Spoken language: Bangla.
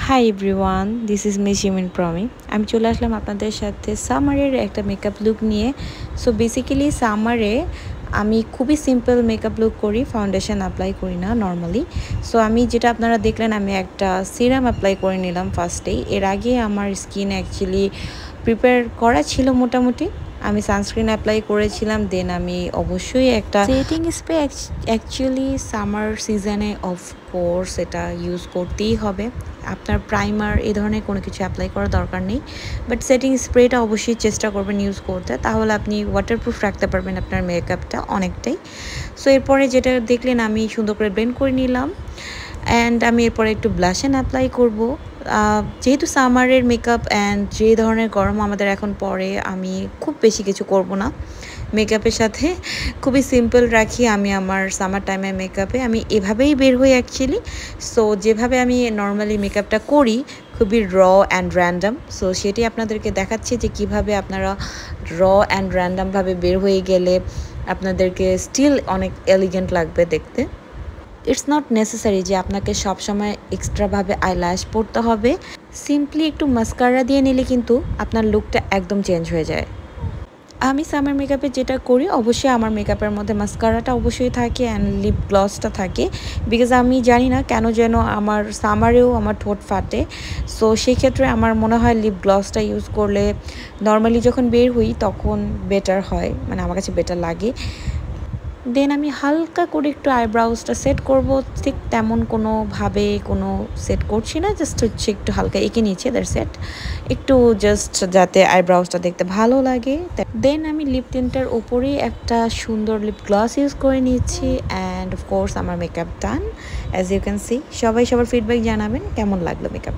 High everyone, this is me Shimin Promi. আমি চলে আসলাম আপনাদের সাথে সামারের একটা মেকআপ লুক নিয়ে। সো বেসিক্যালি সামারে আমি খুবই সিম্পল মেকআপ লুক করি, ফাউন্ডেশন অ্যাপ্লাই করি না নর্মালি। সো আমি যেটা আপনারা দেখলেন, আমি একটা সিরাম অ্যাপ্লাই করে নিলাম ফার্স্টেই। এর আগে আমার স্কিন অ্যাকচুয়ালি প্রিপেয়ার করা ছিল মোটামুটি। আমি সানস্ক্রিন অ্যাপ্লাই করেছিলাম, দেন আমি অবশ্যই একটা সেটিং স্প্রে অ্যাকচুয়ালি সামার সিজনে অফকোর্স এটা ইউজ করতেই হবে। আপনার প্রাইমার এই ধরনের কোনো কিছু অ্যাপ্লাই করার দরকার নেই, বাট সেটিং স্প্রেটা অবশ্যই চেষ্টা করবেন ইউজ করতে, তাহলে আপনি ওয়াটারপ্রুফ রাখতে পারবেন আপনার মেকআপটা অনেকটাই। সো এরপরে যেটা দেখলেন, আমি সুন্দর করে ব্লেন্ড করে নিলাম অ্যান্ড আমি এরপরে একটু ব্লাশন অ্যাপ্লাই করব। যেহেতু সামারের মেকআপ অ্যান্ড যে ধরনের গরম আমাদের এখন পড়ে, আমি খুব বেশি কিছু করব না মেকআপের সাথে, খুবই সিম্পল রাখি আমি আমার সামার টাইমে মেকআপে। আমি এভাবেই বের হই অ্যাকচুয়ালি। সো যেভাবে আমি নর্মালি মেকআপটা করি, খুবই র অ্যান্ড র্যান্ডাম। সো সেটি আপনাদেরকে দেখাচ্ছি যে কিভাবে আপনারা র অ্যান্ড র্যান্ডামভাবে বের হয়ে গেলে আপনাদেরকে স্টিল অনেক এলিগেন্ট লাগবে দেখতে। ইটস নট নেসেসারি যে আপনাকে সবসময় এক্সট্রাভাবে আইল্যাশ পরতে হবে। সিম্পলি একটু মাস্কারা দিয়ে নিলে কিন্তু আপনার লুকটা একদম চেঞ্জ হয়ে যায়। আমি সামার মেকআপে যেটা করি, অবশ্যই আমার মেকআপের মধ্যে মাস্কারাটা অবশ্যই থাকে অ্যান্ড লিপ গ্লসটা থাকে, বিকজ আমি জানি না কেন যেন আমার সামারেও আমার ঠোঁট ফাটে। সো সেই ক্ষেত্রে আমার মনে হয় লিপ গ্লসটা ইউজ করলে নর্মালি যখন বের হই তখন বেটার হয়, মানে আমার কাছে বেটার লাগে। দেন আমি হালকা করে একটু আইব্রাউজটা সেট করব, ঠিক তেমন কোনোভাবে কোনো সেট করছি না, জাস্ট হচ্ছে একটু হালকা এঁকে নিয়েছি, দ্যাটস ইট। একটু জাস্ট যাতে আইব্রাউজটা দেখতে ভালো লাগে। দেন আমি লিপ টিন্টের ওপরেই একটা সুন্দর লিপ গ্লস ইউজ করে নিয়েছি অ্যান্ড অফকোর্স আমার makeup done. As you can see, সবাই সবার ফিডব্যাক জানাবেন কেমন লাগলো মেকআপ।